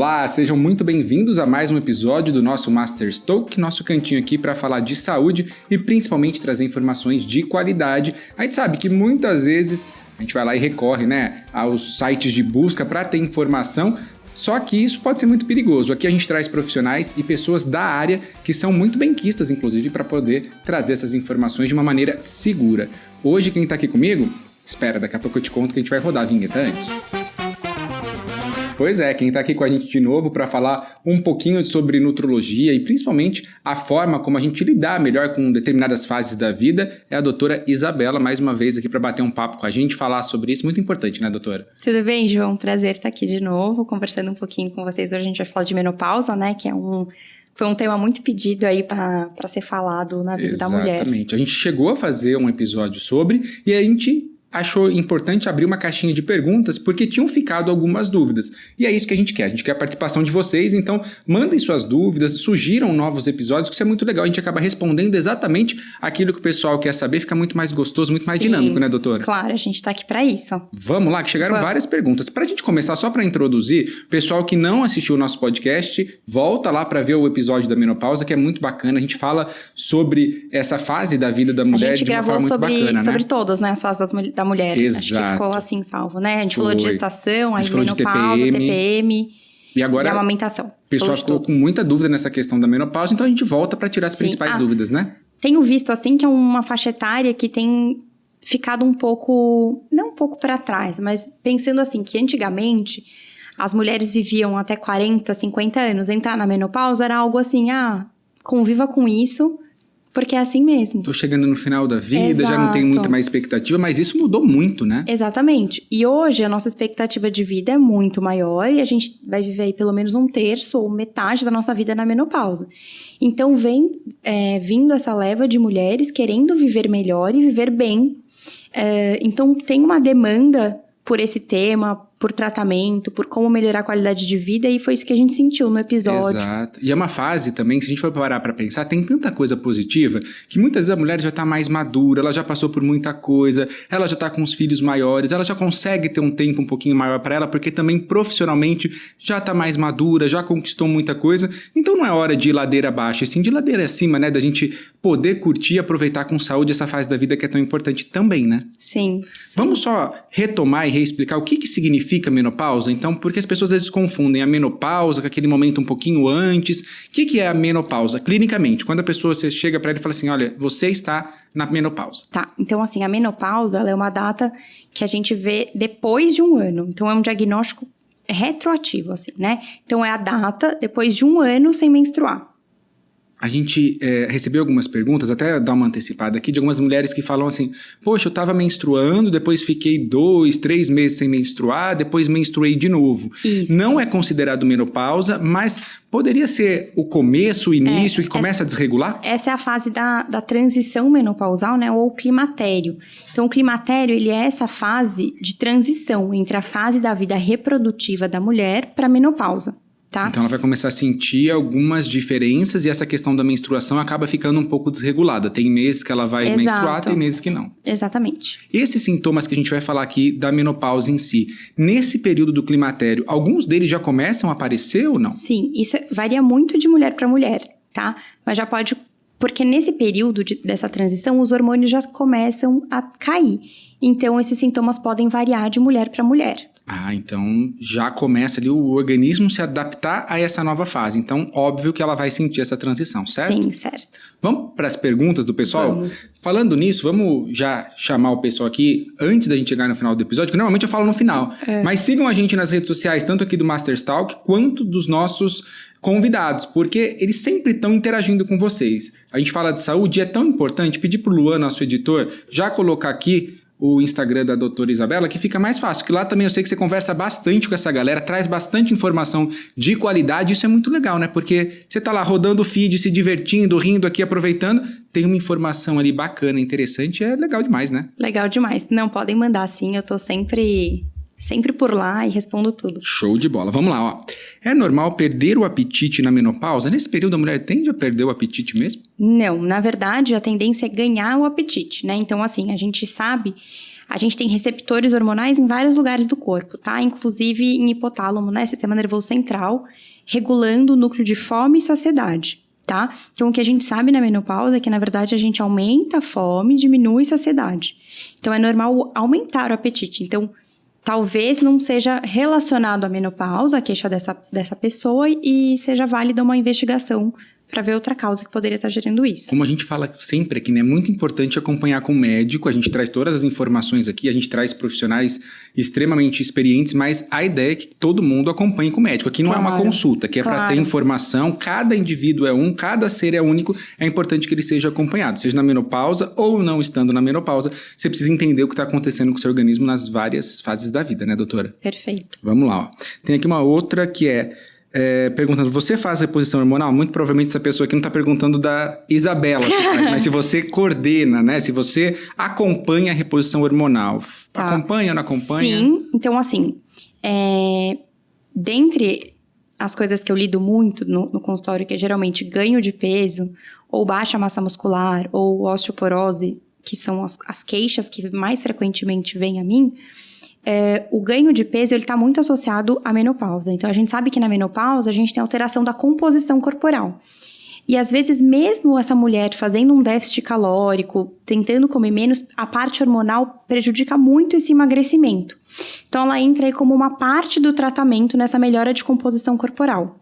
Olá, sejam muito bem-vindos a mais um episódio do nosso Master Talk, nosso cantinho aqui para falar de saúde e principalmente trazer informações de qualidade. A gente sabe que muitas vezes a gente vai lá e recorre, aos sites de busca para ter informação, só que isso pode ser muito perigoso. Aqui a gente traz profissionais e pessoas da área que são muito benquistas, inclusive, para poder trazer essas informações de uma maneira segura. Hoje quem está aqui comigo, espera, daqui a pouco eu te conto que a gente vai rodar a vinheta antes. Pois é, quem está aqui com a gente de novo para falar um pouquinho sobre nutrologia e principalmente a forma como a gente lidar melhor com determinadas fases da vida é a doutora Isabela, mais uma vez aqui para bater um papo com a gente, falar sobre isso, muito importante, né, doutora? Tudo bem, João? Prazer estar aqui de novo, conversando um pouquinho com vocês. Hoje a gente vai falar de menopausa, né, que foi um tema muito pedido aí para ser falado na vida da mulher. Exatamente. A gente chegou a fazer um episódio sobre e a gente achou importante abrir uma caixinha de perguntas porque tinham ficado algumas dúvidas. E é isso que a gente quer a participação de vocês, então mandem suas dúvidas, sugiram novos episódios, que isso é muito legal, a gente acaba respondendo exatamente aquilo que o pessoal quer saber, fica muito mais gostoso, muito mais dinâmico, né, doutora? Claro, a gente tá aqui para isso. Vamos lá, que chegaram várias perguntas. Pra gente começar, só para introduzir, pessoal que não assistiu o nosso podcast, volta lá para ver o episódio da menopausa, que é muito bacana, a gente fala sobre essa fase da vida da mulher de uma forma muito bacana, né? Sobre todas, né, as fases da mulher. Exato. Acho que ficou assim salvo, né? A gente falou de gestação, aí falou menopausa, de TPM e agora e amamentação. O pessoal ficou com muita dúvida nessa questão da menopausa, então a gente volta para tirar as principais dúvidas, né? Tenho visto assim que é uma faixa etária que tem ficado um pouco, não um pouco para trás, mas pensando assim que antigamente as mulheres viviam até 40, 50 anos, entrar na menopausa era algo assim, conviva com isso, porque é assim mesmo. Tô chegando no final da vida, Exato. Já não tenho muita mais expectativa, mas isso mudou muito, né? Exatamente. E hoje a nossa expectativa de vida é muito maior e a gente vai viver aí pelo menos um terço ou metade da nossa vida na menopausa. Então vem vindo essa leva de mulheres querendo viver melhor e viver bem. Então tem uma demanda por esse tema, por tratamento, por como melhorar a qualidade de vida, e foi isso que a gente sentiu no episódio. Exato. E é uma fase também, se a gente for parar para pensar, tem tanta coisa positiva, que muitas vezes a mulher já está mais madura, ela já passou por muita coisa, ela já está com os filhos maiores, ela já consegue ter um tempo um pouquinho maior para ela, porque também profissionalmente já está mais madura, já conquistou muita coisa, então não é hora de ir ladeira abaixo, e sim de ladeira acima, né, da gente poder curtir e aproveitar com saúde essa fase da vida que é tão importante também, né? Sim. Vamos só retomar e reexplicar o que significa menopausa? Então, porque as pessoas às vezes confundem a menopausa com aquele momento um pouquinho antes. O que é a menopausa? Clinicamente, quando a pessoa você chega para ela e fala assim, olha, você está na menopausa. Tá, então assim, a menopausa ela é uma data que a gente vê depois de um ano. Então é um diagnóstico retroativo, assim, né? Então é a data depois de um ano sem menstruar. A gente recebeu algumas perguntas, até dar uma antecipada aqui, de algumas mulheres que falam assim, poxa, eu estava menstruando, depois fiquei 2, 3 meses sem menstruar, depois menstruei de novo. Isso. Não é considerado menopausa, mas poderia ser o começo, o início, que começa a desregular? Essa é a fase da transição menopausal, né, ou climatério. Então, o climatério, ele é essa fase de transição entre a fase da vida reprodutiva da mulher para a menopausa. Tá? Então ela vai começar a sentir algumas diferenças e essa questão da menstruação acaba ficando um pouco desregulada. Tem meses que ela vai menstruar, tem meses que não. Exatamente. Esses sintomas que a gente vai falar aqui da menopausa em si, nesse período do climatério, alguns deles já começam a aparecer ou não? Sim, isso varia muito de mulher para mulher, tá? Mas já pode, porque nesse período dessa transição os hormônios já começam a cair. Então esses sintomas podem variar de mulher para mulher. Então já começa ali o organismo se adaptar a essa nova fase. Então, óbvio que ela vai sentir essa transição, certo? Sim, certo. Vamos para as perguntas do pessoal? Vamos. Falando nisso, vamos já chamar o pessoal aqui antes da gente chegar no final do episódio, que normalmente eu falo no final. Mas sigam a gente nas redes sociais, tanto aqui do Master Talk, quanto dos nossos convidados, porque eles sempre estão interagindo com vocês. A gente fala de saúde e é tão importante pedir para o Luan, nosso editor, já colocar aqui o Instagram da doutora Isabela, que fica mais fácil, que lá também eu sei que você conversa bastante com essa galera, traz bastante informação de qualidade, isso é muito legal, né? Porque você tá lá rodando o feed, se divertindo, rindo aqui, aproveitando, tem uma informação ali bacana, interessante, é legal demais, né? Legal demais. Não, podem mandar sim, eu tô sempre por lá e respondo tudo. Show de bola. Vamos lá, ó. É normal perder o apetite na menopausa? Nesse período a mulher tende a perder o apetite mesmo? Não, na verdade a tendência é ganhar o apetite, né? Então assim, a gente sabe, A gente tem receptores hormonais em vários lugares do corpo, tá? Inclusive em hipotálamo, né? Sistema nervoso central, regulando o núcleo de fome e saciedade, tá? Então, o que a gente sabe na menopausa é que, na verdade, a gente aumenta a fome e diminui a saciedade. Então, é normal aumentar o apetite. Então, talvez não seja relacionado à menopausa, a queixa dessa pessoa, e seja válida uma investigação para ver outra causa que poderia estar gerando isso. Como a gente fala sempre aqui, né, é muito importante acompanhar com o médico, a gente traz todas as informações aqui, a gente traz profissionais extremamente experientes, mas a ideia é que todo mundo acompanhe com o médico. Aqui não é uma consulta, aqui é para ter informação, cada indivíduo é um, cada ser é único, é importante que ele seja acompanhado, seja na menopausa ou não estando na menopausa, você precisa entender o que está acontecendo com o seu organismo nas várias fases da vida, né, doutora? Perfeito. Vamos lá, ó. Tem aqui uma outra que perguntando, você faz reposição hormonal? Muito provavelmente essa pessoa aqui não está perguntando da Isabela, mas se você coordena, né? Se você acompanha a reposição hormonal. Tá. Acompanha ou não acompanha? Sim, então assim, dentre as coisas que eu lido muito no consultório, que é geralmente ganho de peso, ou baixa massa muscular, ou osteoporose, que são as queixas que mais frequentemente vêm a mim, o ganho de peso está muito associado à menopausa. Então, a gente sabe que na menopausa a gente tem alteração da composição corporal. E, às vezes, mesmo essa mulher fazendo um déficit calórico, tentando comer menos, a parte hormonal prejudica muito esse emagrecimento. Então, ela entra aí como uma parte do tratamento nessa melhora de composição corporal.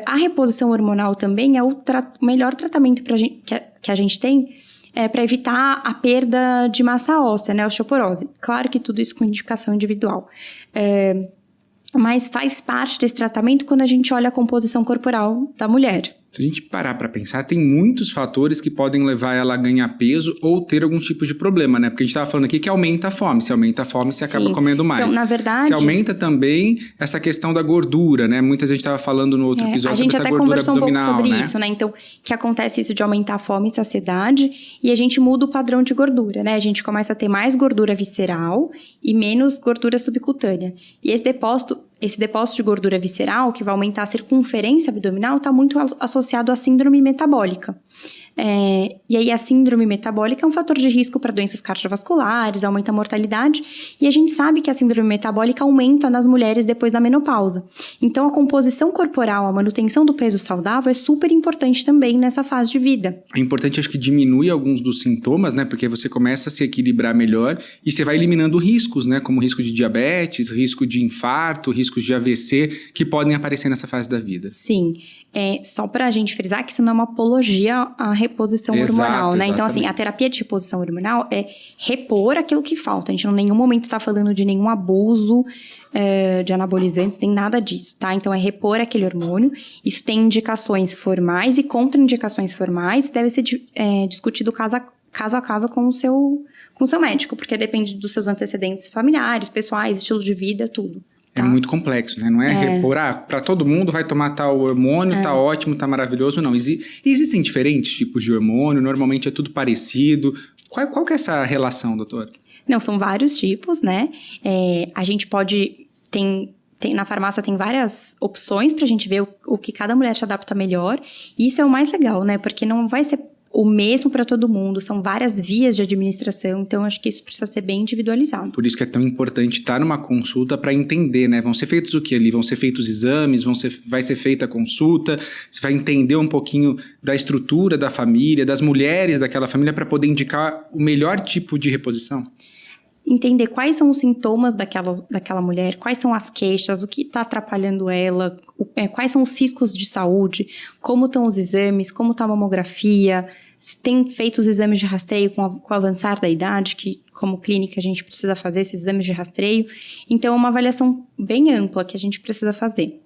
A reposição hormonal também é o melhor tratamento que a gente tem para evitar a perda de massa óssea, né, osteoporose. Claro que tudo isso com indicação individual. Mas faz parte desse tratamento quando a gente olha a composição corporal da mulher. Se a gente parar para pensar, tem muitos fatores que podem levar ela a ganhar peso ou ter algum tipo de problema, né? Porque a gente estava falando aqui que aumenta a fome. Se aumenta a fome, você acaba comendo mais. Então, na verdade... Se aumenta também essa questão da gordura, né? Muitas vezes a gente estava falando no outro episódio sobre essa gordura abdominal, né? A gente até conversou um pouco sobre isso, né? Então, que acontece isso de aumentar a fome e saciedade e a gente muda o padrão de gordura, né? A gente começa a ter mais gordura visceral e menos gordura subcutânea. E esse depósito de gordura visceral, que vai aumentar a circunferência abdominal, está muito associado à síndrome metabólica. E aí a síndrome metabólica é um fator de risco para doenças cardiovasculares, aumenta a mortalidade, e a gente sabe que a síndrome metabólica aumenta nas mulheres depois da menopausa. Então a composição corporal, a manutenção do peso saudável é super importante também nessa fase de vida. É importante, acho que diminui alguns dos sintomas, né? Porque você começa a se equilibrar melhor e você vai eliminando riscos, né? Como risco de diabetes, risco de infarto, riscos de AVC, que podem aparecer nessa fase da vida. Sim. Só para a gente frisar que isso não é uma apologia à reposição hormonal, né? Exatamente. Então, assim, a terapia de reposição hormonal é repor aquilo que falta. A gente não em nenhum momento está falando de nenhum abuso de anabolizantes, nem nada disso, tá? Então, é repor aquele hormônio. Isso tem indicações formais e contraindicações formais e deve ser discutido caso a caso com o seu médico, porque depende dos seus antecedentes familiares, pessoais, estilo de vida, tudo. Tá. É muito complexo, né? Não é repor, para todo mundo vai tomar tal hormônio, tá ótimo, tá maravilhoso, não. Existem diferentes tipos de hormônio, normalmente é tudo parecido. Qual que é essa relação, doutora? Não, são vários tipos, né? A gente pode... na farmácia tem várias opções pra gente ver o que cada mulher se adapta melhor. E isso é o mais legal, né? Porque não vai ser o mesmo para todo mundo, são várias vias de administração, então acho que isso precisa ser bem individualizado. Por isso que é tão importante estar numa consulta para entender, né? Vão ser feitos o que ali? Vão ser feitos exames, vai ser feita a consulta, você vai entender um pouquinho da estrutura da família, das mulheres daquela família para poder indicar o melhor tipo de reposição? Entender quais são os sintomas daquela mulher, quais são as queixas, o que está atrapalhando ela, quais são os riscos de saúde, como estão os exames, como está a mamografia, se tem feito os exames de rastreio com o avançar da idade, que como clínica a gente precisa fazer esses exames de rastreio. Então é uma avaliação bem ampla que a gente precisa fazer.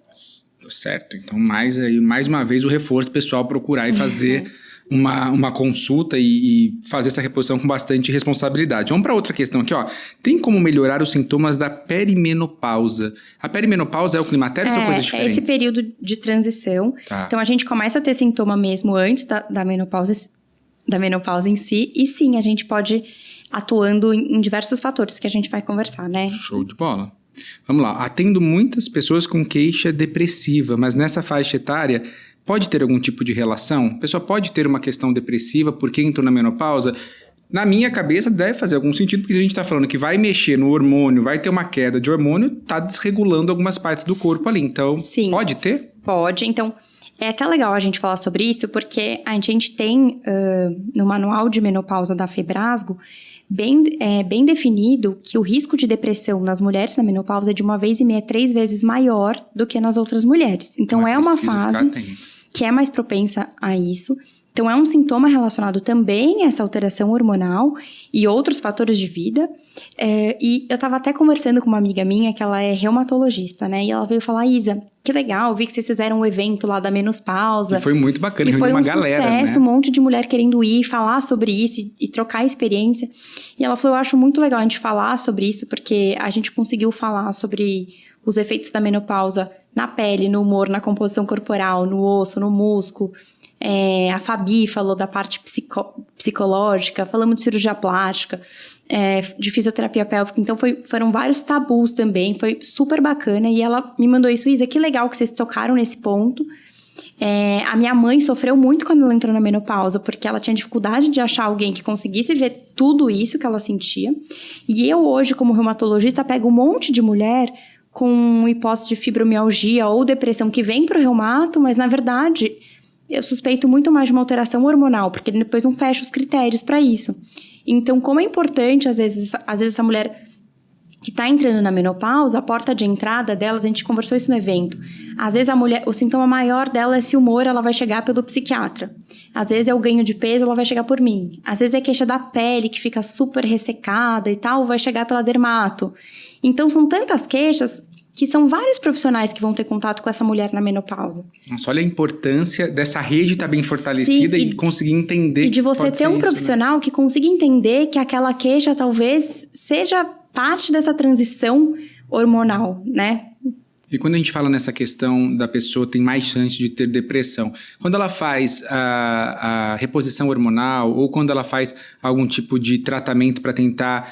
Certo, então mais uma vez o reforço pessoal procurar e fazer uma consulta e fazer essa reposição com bastante responsabilidade. Vamos para outra questão aqui, ó. Tem como melhorar os sintomas da perimenopausa? A perimenopausa é o climatério ou são coisas diferentes? É esse período de transição. Tá. Então a gente começa a ter sintoma mesmo antes da menopausa em si. E sim, a gente pode atuando em diversos fatores que a gente vai conversar, né? Show de bola. Vamos lá. Atendo muitas pessoas com queixa depressiva, mas nessa faixa etária pode ter algum tipo de relação? A pessoa pode ter uma questão depressiva porque entrou na menopausa? na minha cabeça deve fazer algum sentido, porque se a gente tá falando que vai mexer no hormônio, vai ter uma queda de hormônio, tá desregulando algumas partes do corpo ali. Então, Sim. Pode ter? Pode. Então, é até legal a gente falar sobre isso, porque a gente tem no manual de menopausa da Febrasgo bem definido que o risco de depressão nas mulheres na menopausa é de 1,5 a 3 vezes maior do que nas outras mulheres. Então, é uma fase que é mais propensa a isso. Então, é um sintoma relacionado também a essa alteração hormonal e outros fatores de vida. E eu estava até conversando com uma amiga minha, que ela é reumatologista, né? E ela veio falar, Isa, que legal, vi que vocês fizeram um evento lá da menopausa. E foi muito bacana, foi uma galera, sucesso, né? Um monte de mulher querendo ir, falar sobre isso e trocar experiência. E ela falou, eu acho muito legal a gente falar sobre isso, porque a gente conseguiu falar sobre os efeitos da menopausa na pele, no humor, na composição corporal, no osso, no músculo. A Fabi falou da parte psicológica, falamos de cirurgia plástica, de fisioterapia pélvica, então foram vários tabus também, foi super bacana, e ela me mandou isso, Isa, que legal que vocês tocaram nesse ponto. A minha mãe sofreu muito quando ela entrou na menopausa, porque ela tinha dificuldade de achar alguém que conseguisse ver tudo isso que ela sentia, e eu hoje, como reumatologista, pego um monte de mulher com hipótese de fibromialgia ou depressão que vem pro reumato, mas na verdade eu suspeito muito mais de uma alteração hormonal, porque depois não fecha os critérios para isso. Então, como é importante, às vezes essa mulher que está entrando na menopausa, a porta de entrada delas, a gente conversou isso no evento. Às vezes o sintoma maior dela é esse humor, ela vai chegar pelo psiquiatra. Às vezes é o ganho de peso, ela vai chegar por mim. Às vezes é queixa da pele, que fica super ressecada e tal, vai chegar pela dermato. Então, são tantas queixas que são vários profissionais que vão ter contato com essa mulher na menopausa. Nossa, olha a importância dessa rede estar bem fortalecida. Sim, e conseguir entender. E de você ter um profissional, né, que consiga entender que aquela queixa talvez seja parte dessa transição hormonal, né? E quando a gente fala nessa questão da pessoa tem mais chance de ter depressão, quando ela faz a reposição hormonal ou quando ela faz algum tipo de tratamento para tentar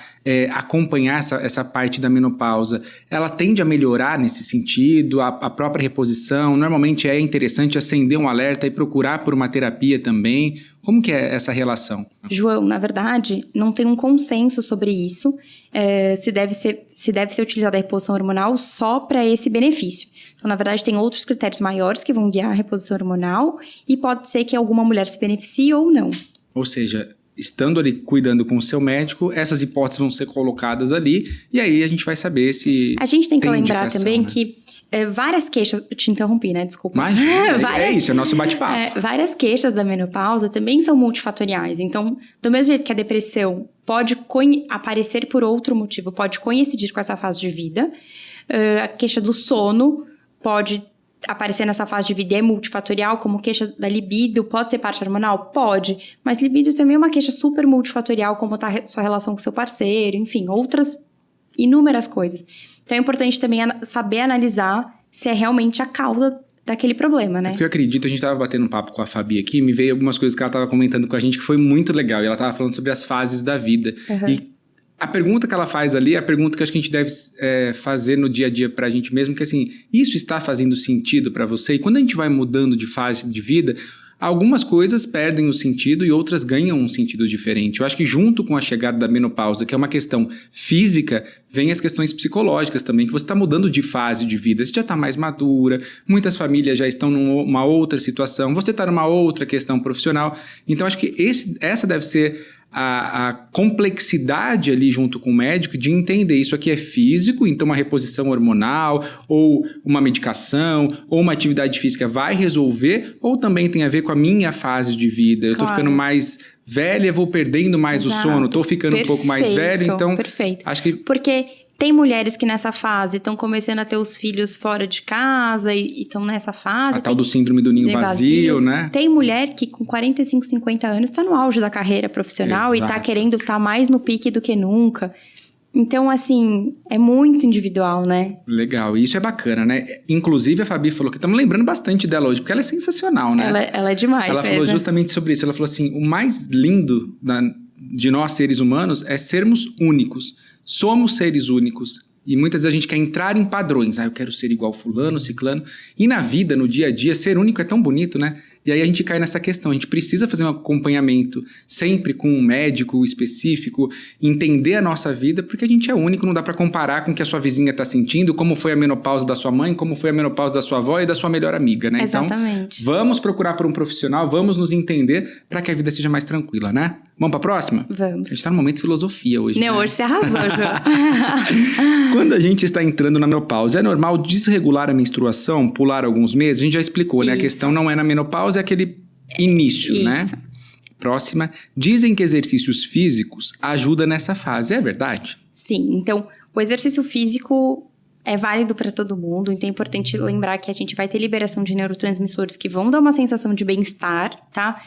acompanhar essa parte da menopausa, ela tende a melhorar nesse sentido, a própria reposição? Normalmente é interessante acender um alerta e procurar por uma terapia também. Como que é essa relação? João, na verdade, não tem um consenso sobre isso, se deve ser utilizada a reposição hormonal só para esse benefício. Então, na verdade, tem outros critérios maiores que vão guiar a reposição hormonal e pode ser que alguma mulher se beneficie ou não. Ou seja, estando ali cuidando com o seu médico, essas hipóteses vão ser colocadas ali e aí a gente vai saber se a gente tem que lembrar também, né, que várias queixas... Eu te interrompi, né? Desculpa. Mas é isso, é o nosso bate-papo. Várias queixas da menopausa também são multifatoriais. Então, do mesmo jeito que a depressão pode aparecer por outro motivo, pode coincidir com essa fase de vida, a queixa do sono pode aparecer nessa fase de vida, é multifatorial, como queixa da libido, pode ser parte hormonal? Pode. Mas libido também é uma queixa super multifatorial, como está a sua relação com seu parceiro, enfim, outras inúmeras coisas. Então é importante também saber analisar se é realmente a causa daquele problema, né? Porque eu acredito, a gente estava batendo um papo com a Fabi aqui, me veio algumas coisas que ela estava comentando com a gente que foi muito legal, e ela estava falando sobre as fases da vida. Uhum. E a pergunta que ela faz ali é a pergunta que acho que a gente deve fazer no dia a dia pra gente mesmo, que assim, isso está fazendo sentido para você? E quando a gente vai mudando de fase de vida, algumas coisas perdem o sentido e outras ganham um sentido diferente. Eu acho que junto com a chegada da menopausa, que é uma questão física, vem as questões psicológicas também, que você está mudando de fase de vida, você já está mais madura, muitas famílias já estão numa outra situação, você está numa outra questão profissional. Então, acho que essa deve ser a complexidade ali junto com o médico de entender isso aqui é físico, então uma reposição hormonal ou uma medicação ou uma atividade física vai resolver, ou também tem a ver com a minha fase de vida. Eu estou ficando mais velha, vou perdendo mais o sono, estou ficando um pouco mais velho, então acho que... Porque tem mulheres que nessa fase estão começando a ter os filhos fora de casa e estão nessa fase. A tal do síndrome do ninho vazio, né? Tem mulher que com 45, 50 anos está no auge da carreira profissional. Exato. E está querendo estar mais no pique do que nunca. Então, assim, é muito individual, né? Legal, e isso é bacana, né? Inclusive, a Fabi falou que estamos lembrando bastante dela hoje, porque ela é sensacional, né? Ela é demais. Ela falou justamente sobre isso. Ela falou assim, o mais lindo de nós seres humanos é sermos únicos. Somos seres únicos. E muitas vezes a gente quer entrar em padrões. Eu quero ser igual fulano, ciclano. E na vida, no dia a dia, ser único é tão bonito, né? E aí a gente cai nessa questão. A gente precisa fazer um acompanhamento sempre com um médico específico, entender a nossa vida, porque a gente é único, não dá para comparar com o que a sua vizinha está sentindo, como foi a menopausa da sua mãe, como foi a menopausa da sua avó e da sua melhor amiga, né? Exatamente. Então, vamos procurar por um profissional, vamos nos entender para que a vida seja mais tranquila, né? Vamos para a próxima? Vamos. A gente está no momento de filosofia hoje. Não, né? hoje você arrasou, João. Quando a gente está entrando na menopausa, é normal desregular a menstruação, pular alguns meses? A gente já explicou, né? A questão não é na menopausa, é aquele início, né? Próxima. Dizem que exercícios físicos ajudam nessa fase. É verdade? Sim. Então, o exercício físico é válido para todo mundo. Então, é importante lembrar que a gente vai ter liberação de neurotransmissores que vão dar uma sensação de bem-estar, tá?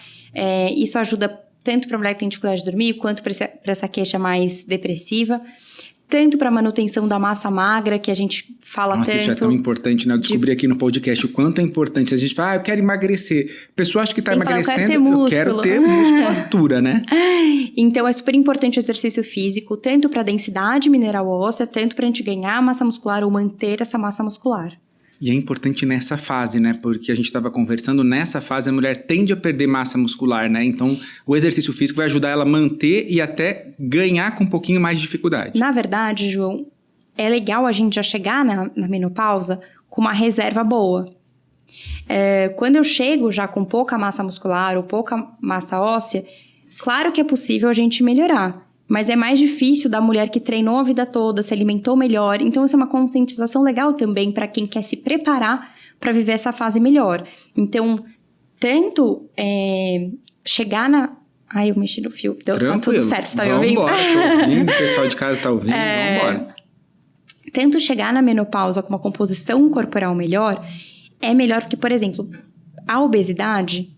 Isso ajuda tanto para a mulher que tem dificuldade de dormir, quanto para essa queixa mais depressiva. Tanto para manutenção da massa magra, que a gente fala tanto. Isso é tão importante, né? Eu descobri aqui no podcast o quanto é importante. A gente fala, eu quero emagrecer. A pessoa acha que está emagrecendo, eu quero ter musculatura, né? Então, é super importante o exercício físico, tanto para densidade mineral óssea, tanto para a gente ganhar massa muscular ou manter essa massa muscular. E é importante nessa fase, né? Porque a gente estava conversando, nessa fase a mulher tende a perder massa muscular, né? Então, o exercício físico vai ajudar ela a manter e até ganhar com um pouquinho mais de dificuldade. Na verdade, João, é legal a gente já chegar na menopausa com uma reserva boa. Quando eu chego já com pouca massa muscular ou pouca massa óssea, claro que é possível a gente melhorar. Mas é mais difícil da mulher que treinou a vida toda, se alimentou melhor. Então, isso é uma conscientização legal também para quem quer se preparar para viver essa fase melhor. Então, tanto chegar na... Ai, eu mexi no fio. Tá tudo certo, você tá me ouvindo? Vambora, tô ouvindo, o pessoal de casa tá ouvindo, vambora. Tanto chegar na menopausa com uma composição corporal melhor, é melhor porque, por exemplo, a obesidade,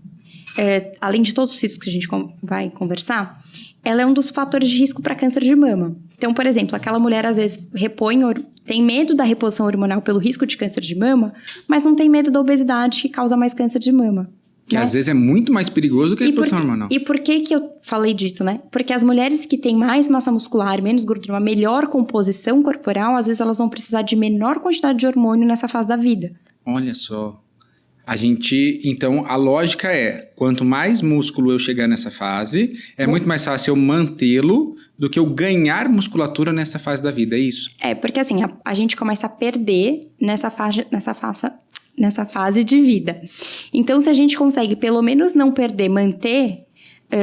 além de todos os riscos que a gente vai conversar, ela é um dos fatores de risco para câncer de mama. Então, por exemplo, aquela mulher às vezes tem medo da reposição hormonal pelo risco de câncer de mama, mas não tem medo da obesidade que causa mais câncer de mama. Que né? Às vezes é muito mais perigoso do que a reposição hormonal. E por que eu falei disso, né? Porque as mulheres que têm mais massa muscular, menos gordura, uma melhor composição corporal, às vezes elas vão precisar de menor quantidade de hormônio nessa fase da vida. Olha só. Então, a lógica é, quanto mais músculo eu chegar nessa fase, muito mais fácil eu mantê-lo do que eu ganhar musculatura nessa fase da vida, é isso? Porque assim, a gente começa a perder nessa fase de vida. Então, se a gente consegue pelo menos não perder, manter,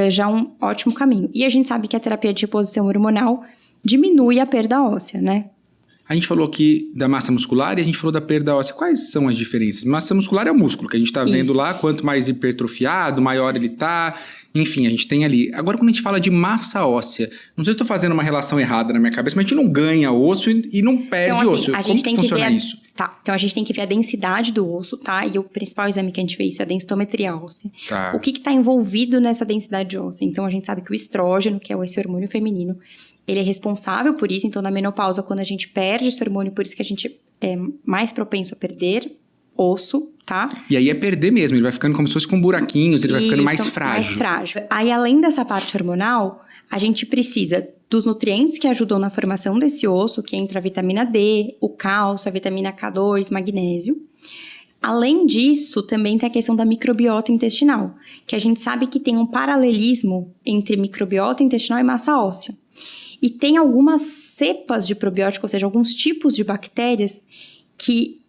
já é um ótimo caminho. E a gente sabe que a terapia de reposição hormonal diminui a perda óssea, né? A gente falou aqui da massa muscular e a gente falou da perda óssea. Quais são as diferenças? Massa muscular é o músculo, que a gente está vendo lá, quanto mais hipertrofiado, maior ele está. Enfim, a gente tem ali. Agora, quando a gente fala de massa óssea, não sei se estou fazendo uma relação errada na minha cabeça, mas a gente não ganha osso e não perde então, assim, osso. A gente Como funciona isso? Tá, então a gente tem que ver a densidade do osso, tá? E o principal exame que a gente vê isso é a densitometria óssea. Tá. O que está envolvido nessa densidade óssea? Então, a gente sabe que o estrógeno, que é esse hormônio feminino, ele é responsável por isso. Então, na menopausa, quando a gente perde esse hormônio, por isso que a gente é mais propenso a perder osso, tá? E aí é perder mesmo, ele vai ficando como se fosse com buraquinhos, ele vai ficando mais frágil. Mais frágil. Aí, além dessa parte hormonal, a gente precisa dos nutrientes que ajudam na formação desse osso, que entra a vitamina D, o cálcio, a vitamina K2, magnésio. Além disso, também tem a questão da microbiota intestinal, que a gente sabe que tem um paralelismo entre microbiota intestinal e massa óssea. E tem algumas cepas de probiótico, ou seja, alguns tipos de bactérias que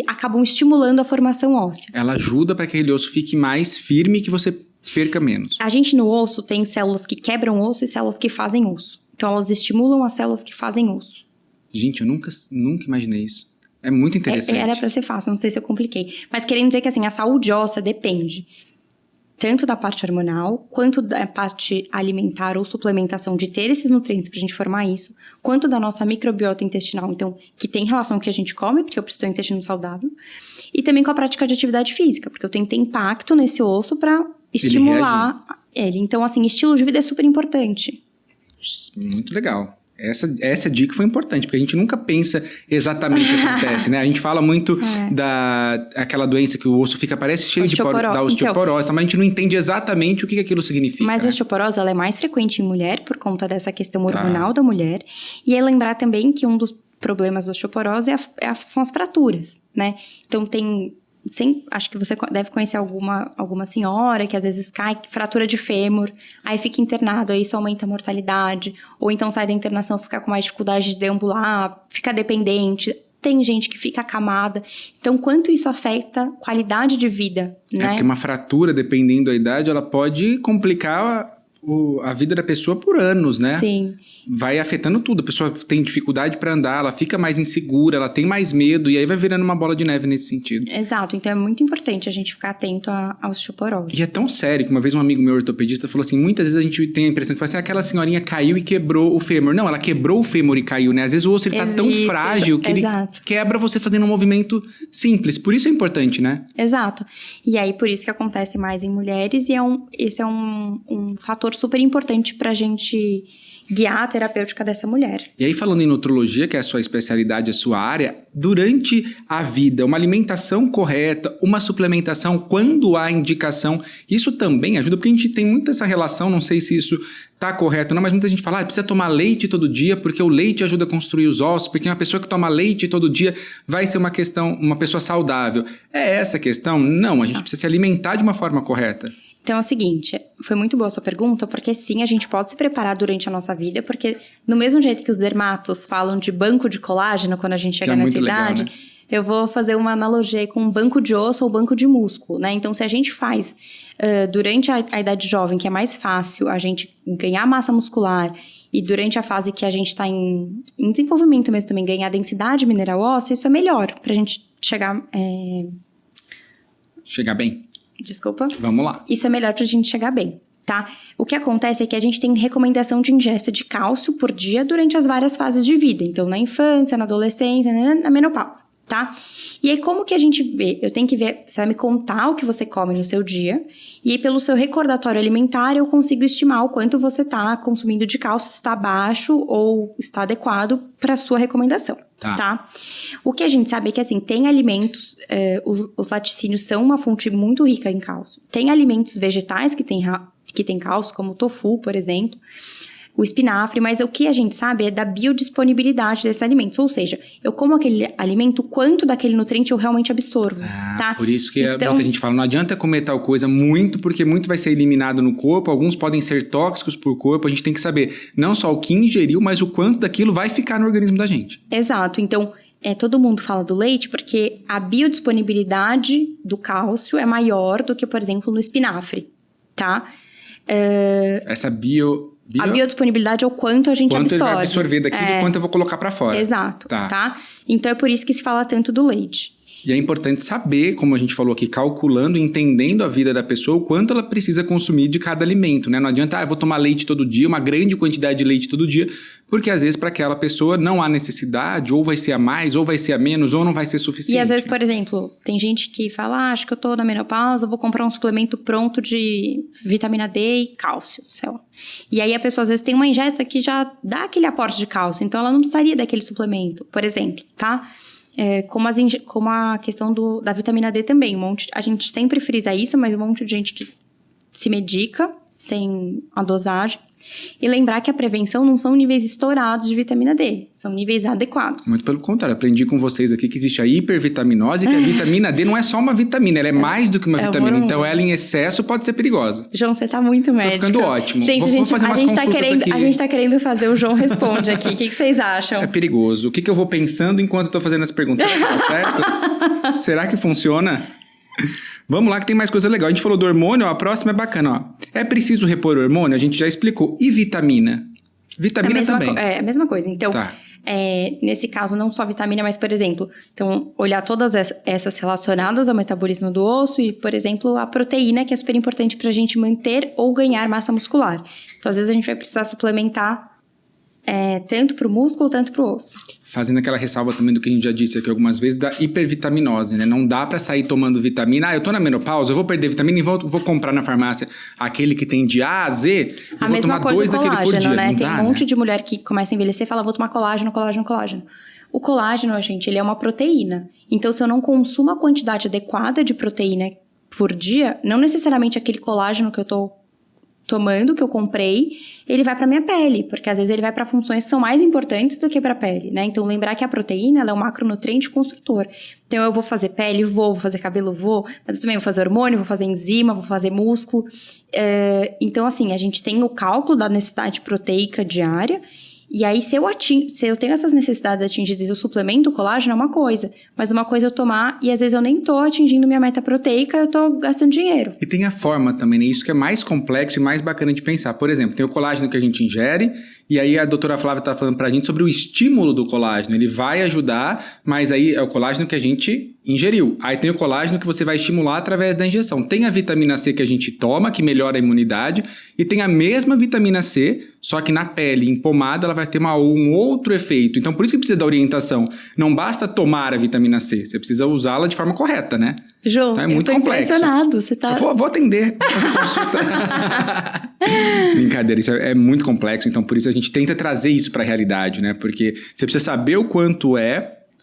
acabam estimulando a formação óssea. Ela ajuda para que aquele osso fique mais firme e que você perca menos. A gente no osso tem células que quebram osso e células que fazem osso. Então, elas estimulam as células que fazem osso. Gente, eu nunca imaginei isso. É muito interessante. Era para ser fácil, não sei se eu compliquei. Mas querendo dizer que assim, a saúde óssea depende tanto da parte hormonal, quanto da parte alimentar ou suplementação de ter esses nutrientes pra gente formar isso, quanto da nossa microbiota intestinal, então, que tem relação com o que a gente come, porque eu preciso ter um intestino saudável, e também com a prática de atividade física, porque eu tenho que ter impacto nesse osso pra estimular ele. Então, assim, estilo de vida é super importante. Muito legal. Essa dica foi importante, porque a gente nunca pensa exatamente o que acontece, né? A gente fala muito daquela doença que o osso parece cheio da osteoporose, mas a gente não entende exatamente o que aquilo significa. Mas a osteoporose, ela é mais frequente em mulher, por conta dessa questão hormonal da mulher. E é lembrar também que um dos problemas da osteoporose são as fraturas, né? Então, acho que você deve conhecer alguma senhora que às vezes cai, fratura de fêmur, aí fica internado, aí isso aumenta a mortalidade, ou então sai da internação, fica com mais dificuldade de deambular, fica dependente. Tem gente que fica acamada. Então, quanto isso afeta a qualidade de vida, né? Porque uma fratura, dependendo da idade, ela pode complicar a vida da pessoa por anos, né? Sim. Vai afetando tudo. A pessoa tem dificuldade para andar, ela fica mais insegura, ela tem mais medo, e aí vai virando uma bola de neve nesse sentido. Exato. Então, é muito importante a gente ficar atento à osteoporose. E é tão sério que uma vez um amigo meu ortopedista falou assim, muitas vezes a gente tem a impressão que fala assim, aquela senhorinha caiu e quebrou o fêmur. Não, ela quebrou o fêmur e caiu, né? Às vezes o osso ele tá tão frágil que Exato. ele quebra você fazendo um movimento simples. Por isso é importante, né? Exato. E aí, por isso que acontece mais em mulheres, e esse é um fator super importante pra gente guiar a terapêutica dessa mulher. E aí, falando em nutrologia, que é a sua especialidade, a sua área, durante a vida, uma alimentação correta, uma suplementação, quando há indicação, isso também ajuda, porque a gente tem muito essa relação, não sei se isso tá correto ou não, mas muita gente fala, precisa tomar leite todo dia, porque o leite ajuda a construir os ossos, porque uma pessoa que toma leite todo dia vai ser uma pessoa saudável. É essa a questão? Não, a gente precisa se alimentar de uma forma correta. Então é o seguinte, foi muito boa a sua pergunta, porque sim, a gente pode se preparar durante a nossa vida, porque do mesmo jeito que os dermatos falam de banco de colágeno quando a gente chega nessa idade, legal, né? Eu vou fazer uma analogia com um banco de osso ou banco de músculo, né? Então, se a gente faz durante a idade jovem, que é mais fácil a gente ganhar massa muscular, e durante a fase que a gente está em desenvolvimento mesmo também, ganhar densidade mineral óssea, isso é melhor pra gente chegar... Chegar bem. Desculpa. Vamos lá. Isso é melhor pra gente chegar bem, tá? O que acontece é que a gente tem recomendação de ingesta de cálcio por dia durante as várias fases de vida. Então, na infância, na adolescência, na menopausa, tá? E aí, como que a gente vê? Eu tenho que ver, você vai me contar o que você come no seu dia. E aí, pelo seu recordatório alimentar, eu consigo estimar o quanto você tá consumindo de cálcio, se está baixo ou está adequado para sua recomendação. Tá? O que a gente sabe é que, assim, tem alimentos, os laticínios são uma fonte muito rica em cálcio. Tem alimentos vegetais que tem cálcio, como o tofu, por exemplo, o espinafre, mas o que a gente sabe é da biodisponibilidade desses alimentos, ou seja, eu como aquele alimento, quanto daquele nutriente eu realmente absorvo, tá? Por isso que muita gente fala, não adianta comer tal coisa muito, porque muito vai ser eliminado no corpo, alguns podem ser tóxicos pro corpo, a gente tem que saber não só o que ingeriu, mas o quanto daquilo vai ficar no organismo da gente. Exato, então... todo mundo fala do leite porque a biodisponibilidade do cálcio é maior do que, por exemplo, no espinafre, tá? Essa A biodisponibilidade é o quanto a gente absorve. Quanto ele vai absorver daquilo e quanto eu vou colocar pra fora. Exato, tá? Então é por isso que se fala tanto do leite. E é importante saber, como a gente falou aqui, calculando, entendendo a vida da pessoa, o quanto ela precisa consumir de cada alimento, né? Não adianta, eu vou tomar leite todo dia, uma grande quantidade de leite todo dia, porque às vezes para aquela pessoa não há necessidade, ou vai ser a mais, ou vai ser a menos, ou não vai ser suficiente. E às vezes, por exemplo, tem gente que fala, acho que eu tô na menopausa, vou comprar um suplemento pronto de vitamina D e cálcio, sei lá. E aí a pessoa às vezes tem uma ingesta que já dá aquele aporte de cálcio, então ela não precisaria daquele suplemento, por exemplo, tá? Como a questão da vitamina D também. A gente sempre frisa isso, mas um monte de gente que se medica sem a dosagem. E lembrar que a prevenção não são níveis estourados de vitamina D, são níveis adequados. Muito pelo contrário, aprendi com vocês aqui que existe a hipervitaminose, que a vitamina D não é só uma vitamina, ela é mais do que uma vitamina. Então ela em excesso pode ser perigosa. João, você tá muito médico. Tô ficando ótimo. Gente, vou fazer umas consultas aqui. A gente tá querendo fazer o João Responde aqui. O que vocês acham? É perigoso. O que eu vou pensando enquanto eu tô fazendo as perguntas? Será que tá certo? Será que funciona? Vamos lá que tem mais coisa legal. A gente falou do hormônio, a próxima é bacana, ó. É preciso repor o hormônio? A gente já explicou. E vitamina? Vitamina também. É a mesma coisa. Então, nesse caso, não só vitamina, mas, por exemplo, então, olhar todas essas relacionadas ao metabolismo do osso e, por exemplo, a proteína, que é super importante pra gente manter ou ganhar massa muscular. Então, às vezes, a gente vai precisar suplementar tanto pro músculo, tanto pro osso. Fazendo aquela ressalva também do que a gente já disse aqui algumas vezes, da hipervitaminose, né? Não dá pra sair tomando vitamina. Eu tô na menopausa, eu vou perder vitamina e vou comprar na farmácia aquele que tem de A a Z. A mesma coisa do colágeno, né? Tem um monte de mulher que começa a envelhecer e fala, vou tomar colágeno. O colágeno, gente, ele é uma proteína. Então, se eu não consumo a quantidade adequada de proteína por dia, não necessariamente aquele colágeno que eu tô tomando, o que eu comprei, ele vai para minha pele, porque às vezes ele vai para funções que são mais importantes do que para a pele, né? Então, lembrar que a proteína, ela é um macronutriente construtor. Então, eu vou fazer pele, vou fazer cabelo, mas eu também vou fazer hormônio, vou fazer enzima, vou fazer músculo. Então, assim, a gente tem o cálculo da necessidade proteica diária. E aí, se eu tenho essas necessidades atingidas e eu suplemento o colágeno, é uma coisa. Mas uma coisa é eu tomar e às vezes eu nem tô atingindo minha meta proteica, eu tô gastando dinheiro. E tem a forma também, né? Isso que é mais complexo e mais bacana de pensar. Por exemplo, tem o colágeno que a gente ingere, e aí a doutora Flávia tá falando pra gente sobre o estímulo do colágeno. Ele vai ajudar, mas aí é o colágeno que a gente ingeriu. Aí tem o colágeno que você vai estimular através da injeção. Tem a vitamina C que a gente toma, que melhora a imunidade, e tem a mesma vitamina C, só que na pele, em pomada, ela vai ter um outro efeito. Então, por isso que precisa da orientação. Não basta tomar a vitamina C, você precisa usá-la de forma correta, né? João, então, é muito eu tô complexo. Impressionado. Você tá... Vou atender. Brincadeira, isso é muito complexo, então por isso a gente tenta trazer isso para a realidade, né? Porque você precisa saber o quanto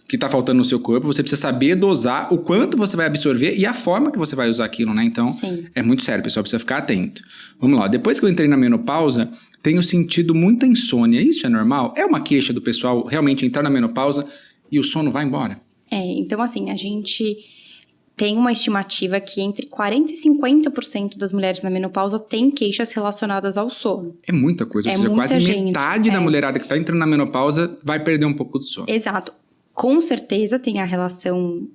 que está faltando no seu corpo, você precisa saber dosar o quanto você vai absorver e a forma que você vai usar aquilo, né? Então, Sim. É muito sério, pessoal, precisa ficar atento. Vamos lá, depois que eu entrei na menopausa, tenho sentido muita insônia. Isso é normal? É uma queixa do pessoal realmente entrar na menopausa e o sono vai embora? Então assim, a gente tem uma estimativa que entre 40% e 50% das mulheres na menopausa têm queixas relacionadas ao sono. É muita coisa, ou seja, quase gente, metade da mulherada que está entrando na menopausa vai perder um pouco do sono. Exato. Com certeza tem a relação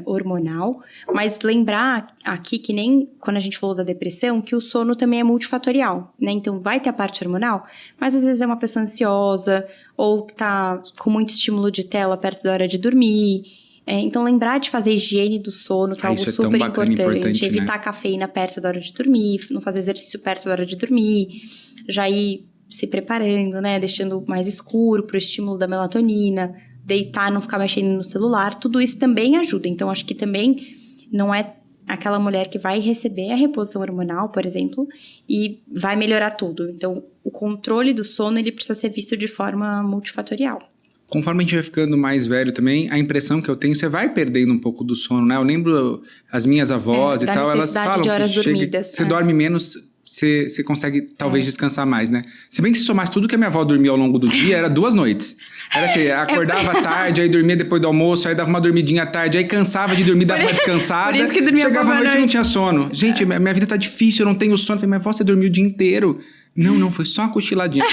hormonal, mas lembrar aqui que nem quando a gente falou da depressão, que o sono também é multifatorial, né? Então vai ter a parte hormonal, mas às vezes é uma pessoa ansiosa ou que tá com muito estímulo de tela perto da hora de dormir. Então lembrar de fazer higiene do sono, que é algo super importante. Evitar né? Cafeína perto da hora de dormir, não fazer exercício perto da hora de dormir, já ir se preparando, né? Deixando mais escuro pro estímulo da melatonina, deitar, não ficar mexendo no celular, tudo isso também ajuda. Então, acho que também não é aquela mulher que vai receber a reposição hormonal, por exemplo, e vai melhorar tudo. Então, o controle do sono, ele precisa ser visto de forma multifatorial. Conforme a gente vai ficando mais velho também, a impressão que eu tenho, você vai perdendo um pouco do sono, né? Eu lembro as minhas avós e tal, elas falam de horas que dormidas, você dorme menos, você consegue talvez descansar mais, né? Se bem que se somasse tudo que a minha avó dormia ao longo do dia, era 2 noites. Era assim, acordava tarde, aí dormia depois do almoço, aí dava uma dormidinha à tarde, aí cansava de dormir, dava uma descansada. Por isso que dormia chegava à noite e não tinha sono. Gente, minha vida tá difícil, eu não tenho sono. Eu falei, mas você dormiu o dia inteiro. Não, foi só uma cochiladinha.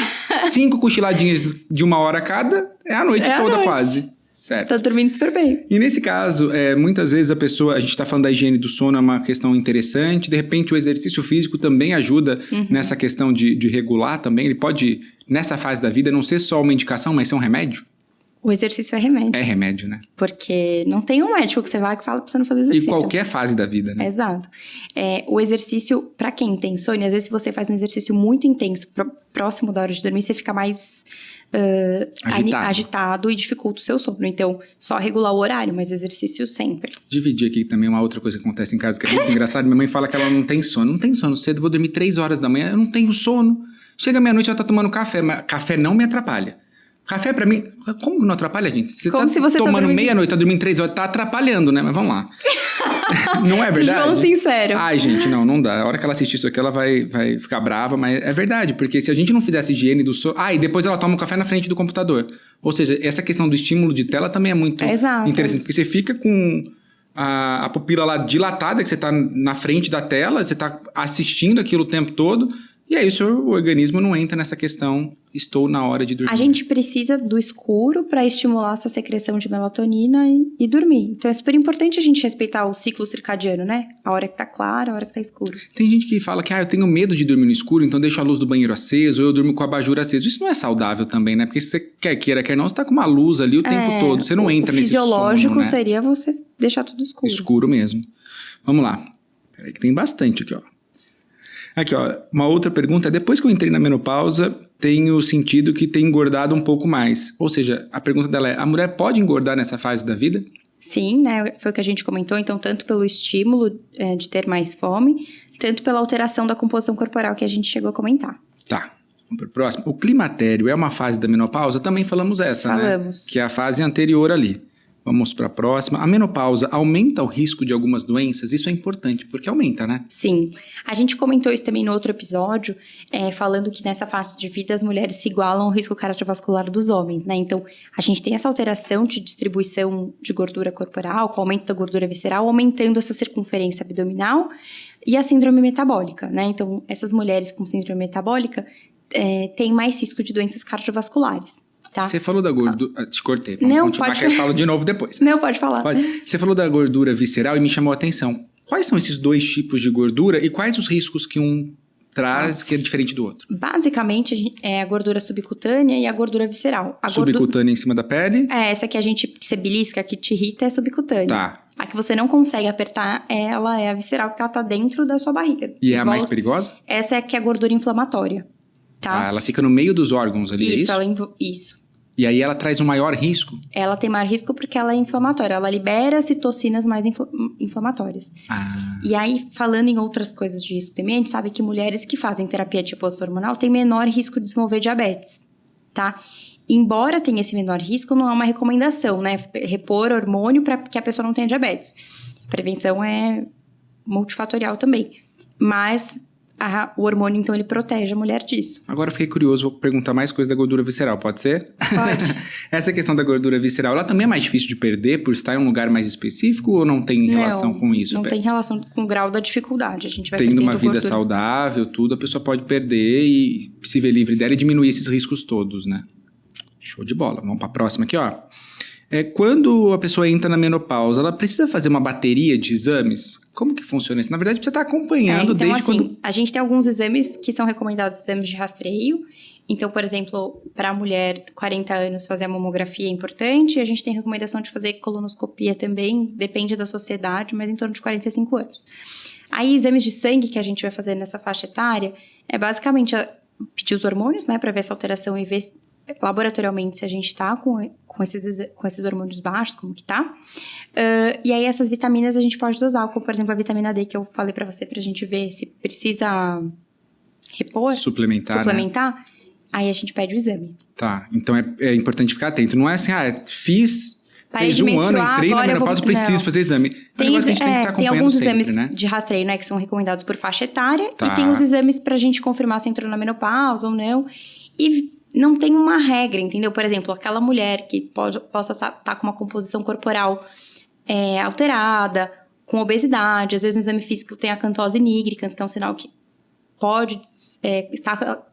5 cochiladinhas de 1 hora cada, é a noite toda quase. Certo. Tá dormindo super bem. E nesse caso, muitas vezes a gente tá falando da higiene do sono, é uma questão interessante. De repente, o exercício físico também ajuda nessa questão de regular também. Ele pode, nessa fase da vida, não ser só uma indicação, mas ser um remédio? O exercício é remédio. É remédio, né? Porque não tem um médico que você vai que fala pra você não fazer exercício. E qualquer fase da vida, né? Exato. O exercício, pra quem tem insônia, às vezes se você faz um exercício muito intenso, próximo da hora de dormir, você fica mais agitado e dificulta o seu sono. Então, só regular o horário, mas exercício sempre. Dividir aqui também uma outra coisa que acontece em casa, que é muito engraçado. Minha mãe fala que ela não tem sono. Não tem sono cedo, vou dormir 3 horas da manhã, eu não tenho sono. Chega meia-noite, ela tá tomando café, mas café não me atrapalha. Café pra mim, como que não atrapalha, gente? Você tomando meia-noite, tá dormindo 3 horas, tá atrapalhando, né? Mas vamos lá. Não é verdade? João sincero. Ai, gente, não dá. A hora que ela assistir isso aqui, ela vai ficar brava, mas é verdade, porque se a gente não fizesse higiene do sono... e depois ela toma um café na frente do computador. Ou seja, essa questão do estímulo de tela também é muito interessante, porque você fica com a pupila lá dilatada, que você tá na frente da tela, você tá assistindo aquilo o tempo todo... E aí o seu organismo não entra nessa questão, estou na hora de dormir. A gente precisa do escuro para estimular essa secreção de melatonina e dormir. Então é super importante a gente respeitar o ciclo circadiano, né? A hora que tá claro, a hora que tá escuro. Tem gente que fala que eu tenho medo de dormir no escuro, então deixo a luz do banheiro aceso, ou eu durmo com a abajur aceso. Isso não é saudável também, né? Porque se você quer não, você tá com uma luz ali o tempo todo, você não entra nesse sono, né? O fisiológico seria você deixar tudo escuro. Escuro mesmo. Vamos lá. Peraí que tem bastante aqui, ó. Aqui, ó, uma outra pergunta. Depois que eu entrei na menopausa, tenho sentido que tenho engordado um pouco mais. Ou seja, a pergunta dela é, a mulher pode engordar nessa fase da vida? Sim, né? Foi o que a gente comentou. Então, tanto pelo estímulo de ter mais fome, tanto pela alteração da composição corporal que a gente chegou a comentar. Tá. Vamos para o próximo. O climatério é uma fase da menopausa? Também falamos essa, né? Falamos. Que é a fase anterior ali. Vamos para a próxima. A menopausa aumenta o risco de algumas doenças? Isso é importante, porque aumenta, né? Sim. A gente comentou isso também no outro episódio, falando que nessa fase de vida as mulheres se igualam ao risco cardiovascular dos homens, né? Então, a gente tem essa alteração de distribuição de gordura corporal, com o aumento da gordura visceral, aumentando essa circunferência abdominal e a síndrome metabólica, né? Então, essas mulheres com síndrome metabólica têm mais risco de doenças cardiovasculares. Tá. Você falou da gordura... Te cortei. Vamos continuar, pode... que eu falo de novo depois. Não, pode falar. Você falou da gordura visceral e me chamou a atenção. Quais são esses dois tipos de gordura e quais os riscos que um traz que é diferente do outro? Basicamente, é a gordura subcutânea e a gordura visceral. Subcutânea em cima da pele? Essa que que você belisca, que te irrita, é subcutânea. Tá. A que você não consegue apertar, ela é a visceral, porque ela tá dentro da sua barriga. E é a mais perigosa? Essa é que é a gordura inflamatória, tá? Ela fica no meio dos órgãos ali, é isso? Isso. E aí ela traz um maior risco? Ela tem maior risco porque ela é inflamatória. Ela libera citocinas mais inflamatórias. E aí, falando em outras coisas de risco também, a gente sabe que mulheres que fazem terapia de reposição hormonal têm menor risco de desenvolver diabetes, tá? Embora tenha esse menor risco, não é uma recomendação, né? Repor hormônio para que a pessoa não tenha diabetes. A prevenção é multifatorial também. Mas... o hormônio, então, ele protege a mulher disso. Agora eu fiquei curioso, vou perguntar mais coisa da gordura visceral, pode ser? Pode. Essa questão da gordura visceral, ela também é mais difícil de perder por estar em um lugar mais específico ou não tem relação com isso? Não tem relação com o grau da dificuldade. A gente vai tendo uma vida gordura. saudável, tudo, a pessoa pode perder e se ver livre dela e diminuir esses riscos todos, né? Show de bola. Vamos para a próxima aqui, ó. Quando a pessoa entra na menopausa, ela precisa fazer uma bateria de exames? Como que funciona isso? Na verdade, você está acompanhando então, desde assim, quando... A gente tem alguns exames que são recomendados, exames de rastreio. Então, por exemplo, para a mulher 40 anos fazer a mamografia é importante. A gente tem recomendação de fazer colonoscopia também, depende da sociedade, mas em torno de 45 anos. Aí, exames de sangue que a gente vai fazer nessa faixa etária é basicamente pedir os hormônios, né, para ver essa alteração e ver laboratorialmente se a gente está com esses hormônios baixos, como que tá. E aí essas vitaminas a gente pode dosar, como por exemplo a vitamina D que eu falei pra você, pra gente ver se precisa repor. Suplementar. Né? Aí a gente pede o exame. Tá, então é importante ficar atento. Não é assim, fez um ano, entrei na menopausa, preciso fazer exame. Tem, a gente tem que estar acompanhando tem alguns sempre, exames né? de rastreio, né, que são recomendados por faixa etária. Tá. E tem os exames pra gente confirmar se entrou na menopausa ou não. E não tem uma regra, entendeu? Por exemplo, aquela mulher que possa estar com uma composição corporal alterada, com obesidade, às vezes no exame físico tem a acantose nigricans, que é um sinal que pode estar...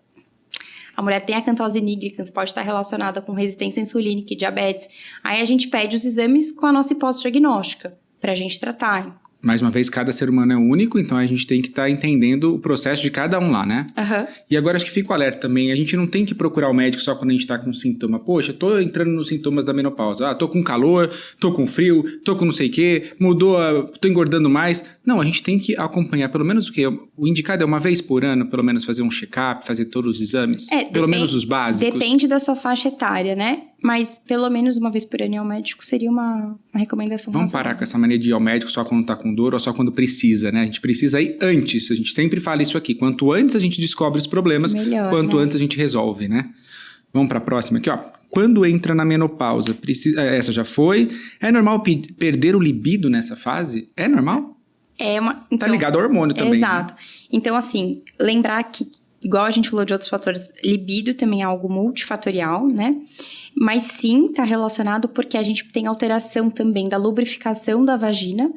A mulher tem a acantose nigricans, pode estar relacionada com resistência insulínica e diabetes. Aí a gente pede os exames com a nossa hipótese diagnóstica, pra gente tratar. Mais uma vez, cada ser humano é único, então a gente tem que estar entendendo o processo de cada um lá, né? Uhum. E agora acho que fica o alerta também, a gente não tem que procurar o médico só quando a gente tá com sintoma. Poxa, tô entrando nos sintomas da menopausa. Tô com calor, tô com frio, tô com não sei o quê, tô engordando mais. Não, a gente tem que acompanhar pelo menos o quê? O indicado é uma vez por ano, pelo menos fazer um check-up, fazer todos os exames. Pelo menos os básicos. Depende da sua faixa etária, né? Mas pelo menos uma vez por ano ir ao médico seria uma recomendação. Vamos parar com essa mania de ir ao médico só quando tá com dor ou só quando precisa, né? A gente precisa ir antes. A gente sempre fala isso aqui. Quanto antes a gente descobre os problemas, melhor, quanto né? antes a gente resolve, né? Vamos para a próxima aqui, ó. Quando entra na menopausa, essa já foi. É normal perder o libido nessa fase? É normal? Então, tá ligado ao hormônio também. Exato. Né? Então, assim, lembrar que, igual a gente falou de outros fatores, libido também é algo multifatorial, né? Mas sim, está relacionado porque a gente tem alteração também da lubrificação da vagina.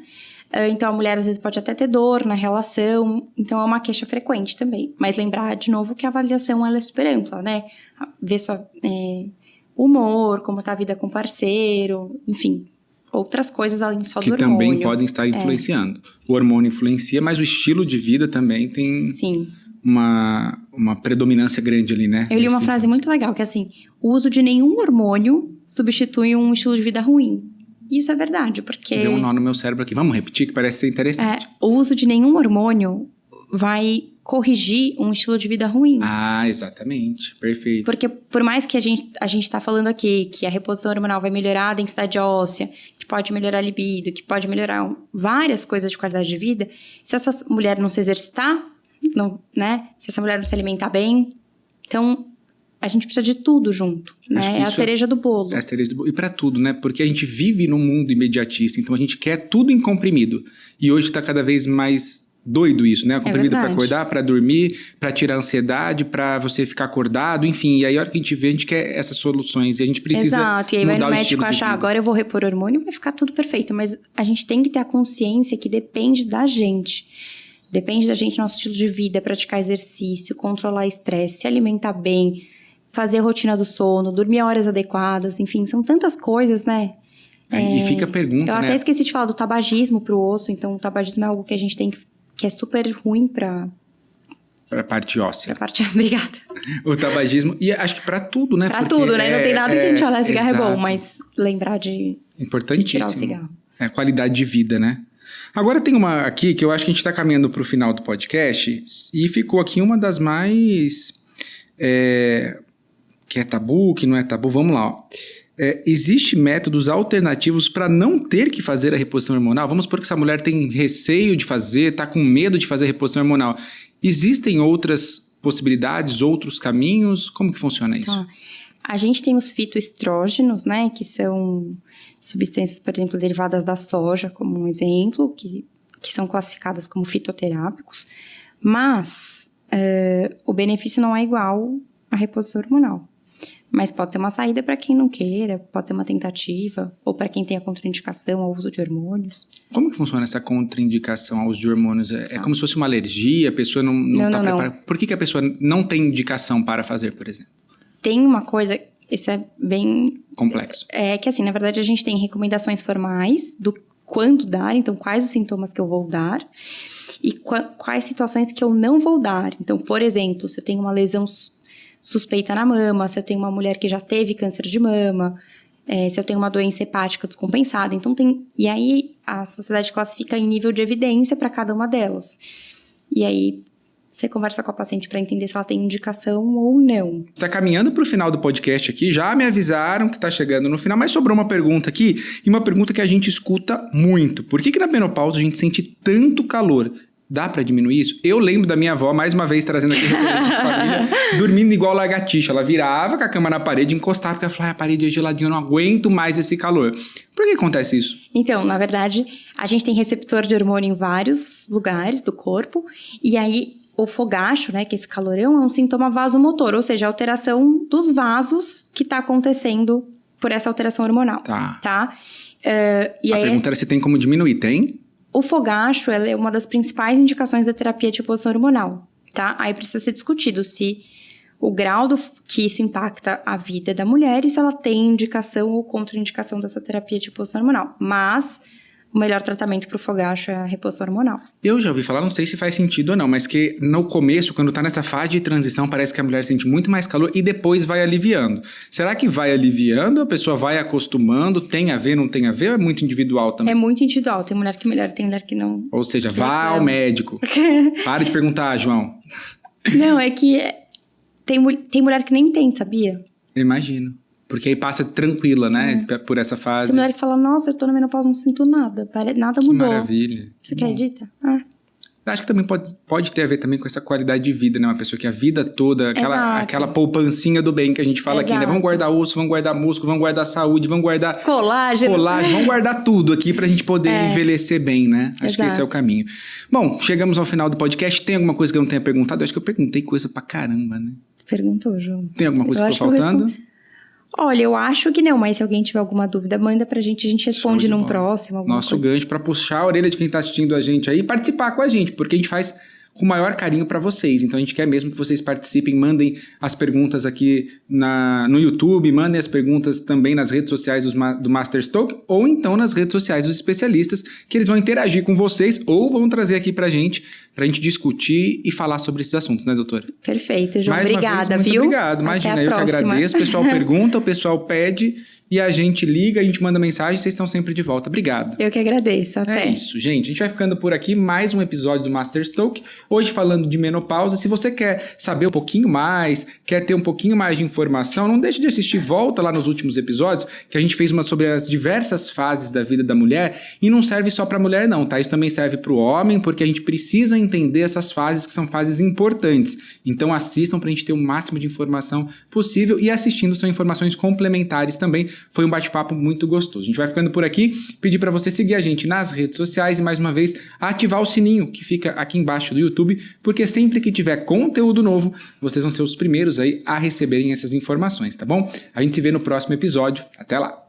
Então, a mulher às vezes pode até ter dor na relação. Então, é uma queixa frequente também. Mas lembrar, de novo, que a avaliação ela é super ampla, né? Ver sua humor, como está a vida com o parceiro, enfim. Outras coisas além só do hormônio. Que também podem estar influenciando. O hormônio influencia, mas o estilo de vida também tem... Sim. Uma predominância grande ali, né? Eu li uma frase muito legal, que é assim, o uso de nenhum hormônio substitui um estilo de vida ruim. Isso é verdade, porque... Deu um nó no meu cérebro aqui. Vamos repetir, que parece ser interessante. O uso de nenhum hormônio vai corrigir um estilo de vida ruim. Ah, exatamente. Perfeito. Porque por mais que a gente tá falando aqui que a reposição hormonal vai melhorar a densidade óssea, que pode melhorar a libido, que pode melhorar várias coisas de qualidade de vida, se essa mulher não se exercitar... Não, né? Se essa mulher não se alimentar bem. Então, a gente precisa de tudo junto, né? É a cereja do bolo. É a cereja do bolo. E para tudo, né? Porque a gente vive num mundo imediatista, então a gente quer tudo em comprimido. E hoje tá cada vez mais doido isso, né? O comprimido para acordar, para dormir, para tirar a ansiedade, para você ficar acordado, enfim. E aí a hora que a gente vê, a gente quer essas soluções e a gente precisa Exato, e aí vai no médico achar, agora eu vou repor hormônio e vai ficar tudo perfeito. Mas a gente tem que ter a consciência que depende da gente. Depende da gente, nosso estilo de vida, praticar exercício, controlar estresse, se alimentar bem, fazer a rotina do sono, dormir a horas adequadas, enfim, são tantas coisas, né? E fica a pergunta, eu até esqueci de falar do tabagismo pro osso, então o tabagismo é algo que a gente tem que é super ruim pra parte óssea. Obrigada. O tabagismo, e acho que pra tudo, né? Pra tudo, né? Não tem nada que a gente olhar, cigarro exato. É bom, mas lembrar de tirar o cigarro. É qualidade de vida, né? Agora tem uma aqui que eu acho que a gente tá caminhando pro final do podcast e ficou aqui uma das mais... que é tabu, que não é tabu, vamos lá, ó. Existe métodos alternativos para não ter que fazer a reposição hormonal? Vamos supor que essa mulher tem receio de fazer, está com medo de fazer a reposição hormonal. Existem outras possibilidades, outros caminhos? Como que funciona isso? A gente tem os fitoestrógenos, né, que são substâncias, por exemplo, derivadas da soja, como um exemplo, que são classificadas como fitoterápicos, mas o benefício não é igual à reposição hormonal. Mas pode ser uma saída para quem não queira, pode ser uma tentativa, ou para quem tem a contraindicação ao uso de hormônios. Como que funciona essa contraindicação ao uso de hormônios? É como se fosse uma alergia, a pessoa não está preparada. Por que a pessoa não tem indicação para fazer, por exemplo? Tem uma coisa, isso é bem... complexo. É que assim, na verdade a gente tem recomendações formais do quando dar, então quais os sintomas que eu vou dar e quais situações que eu não vou dar. Então, por exemplo, se eu tenho uma lesão suspeita na mama, se eu tenho uma mulher que já teve câncer de mama, se eu tenho uma doença hepática descompensada. Então e aí a sociedade classifica em nível de evidência para cada uma delas. E aí você conversa com a paciente para entender se ela tem indicação ou não. Tá caminhando para o final do podcast aqui, já me avisaram que tá chegando no final, mas sobrou uma pergunta aqui, e uma pergunta que a gente escuta muito. Por que na menopausa a gente sente tanto calor? Dá pra diminuir isso? Eu lembro da minha avó, mais uma vez trazendo aqui referência de família, dormindo igual lagartixa. Ela virava com a cama na parede, encostava, porque ela falava, a parede é geladinha, eu não aguento mais esse calor. Por que acontece isso? Então, na verdade, a gente tem receptor de hormônio em vários lugares do corpo, e aí o fogacho, né, que esse calorão, é um sintoma vasomotor, ou seja, a alteração dos vasos que tá acontecendo por essa alteração hormonal. Tá? E a pergunta era se tem como diminuir, tem? O fogacho é uma das principais indicações da terapia de reposição hormonal, tá? Aí precisa ser discutido se o grau que isso impacta a vida da mulher e se ela tem indicação ou contraindicação dessa terapia de reposição hormonal. Mas o melhor tratamento para o fogacho é a reposição hormonal. Eu já ouvi falar, não sei se faz sentido ou não, mas que no começo, quando tá nessa fase de transição, parece que a mulher sente muito mais calor e depois vai aliviando. Será que vai aliviando? A pessoa vai acostumando? Tem a ver, não tem a ver? Ou é muito individual também? É muito individual. Tem mulher que melhora, tem mulher que não. Ou seja, vá ao médico. Para de perguntar, João. Não, é que tem mulher que nem tem, sabia? Eu imagino. Porque aí passa tranquila, né? Por essa fase. Tem mulher que fala, nossa, eu tô na menopausa, não sinto nada. Nada mudou. Que maravilha. Você acredita? Acho que também pode ter a ver também com essa qualidade de vida, né? Uma pessoa que a vida toda, aquela poupancinha do bem que a gente fala aqui, né? Vamos guardar osso, vamos guardar músculo, vamos guardar saúde, vamos guardar colágeno, vamos guardar tudo aqui pra gente poder envelhecer bem, né? Acho que esse é o caminho. Bom, chegamos ao final do podcast. Tem alguma coisa que eu não tenha perguntado? Acho que eu perguntei coisa pra caramba, né? Perguntou, João. Tem alguma coisa que ficou faltando? Olha, eu acho que não, mas se alguém tiver alguma dúvida, manda pra gente, a gente responde num próximo. Nosso gancho pra puxar a orelha de quem tá assistindo a gente aí e participar com a gente, porque a gente faz com o maior carinho pra vocês. Então a gente quer mesmo que vocês participem, mandem as perguntas aqui no YouTube, mandem as perguntas também nas redes sociais do Master Talk ou então nas redes sociais dos especialistas, que eles vão interagir com vocês ou vão trazer aqui pra gente discutir e falar sobre esses assuntos, né, doutora? Perfeito, João. Mais obrigada, uma vez, muito viu? obrigado. Imagina, eu que agradeço. O pessoal pergunta, o pessoal pede e a gente liga, a gente manda mensagem, vocês estão sempre de volta. Obrigado. Eu que agradeço, até. É isso, gente. A gente vai ficando por aqui, mais um episódio do Master Talk, hoje falando de menopausa. Se você quer saber um pouquinho mais, quer ter um pouquinho mais de informação, não deixe de assistir, volta lá nos últimos episódios, que a gente fez uma sobre as diversas fases da vida da mulher, e não serve só para mulher não, tá? Isso também serve para o homem, porque a gente precisa entender essas fases, que são fases importantes. Então assistam pra gente ter o máximo de informação possível, e assistindo são informações complementares também. Foi um bate-papo muito gostoso. A gente vai ficando por aqui, pedir para você seguir a gente nas redes sociais e mais uma vez ativar o sininho que fica aqui embaixo do YouTube, porque sempre que tiver conteúdo novo, vocês vão ser os primeiros aí a receberem essas informações, tá bom? A gente se vê no próximo episódio. Até lá!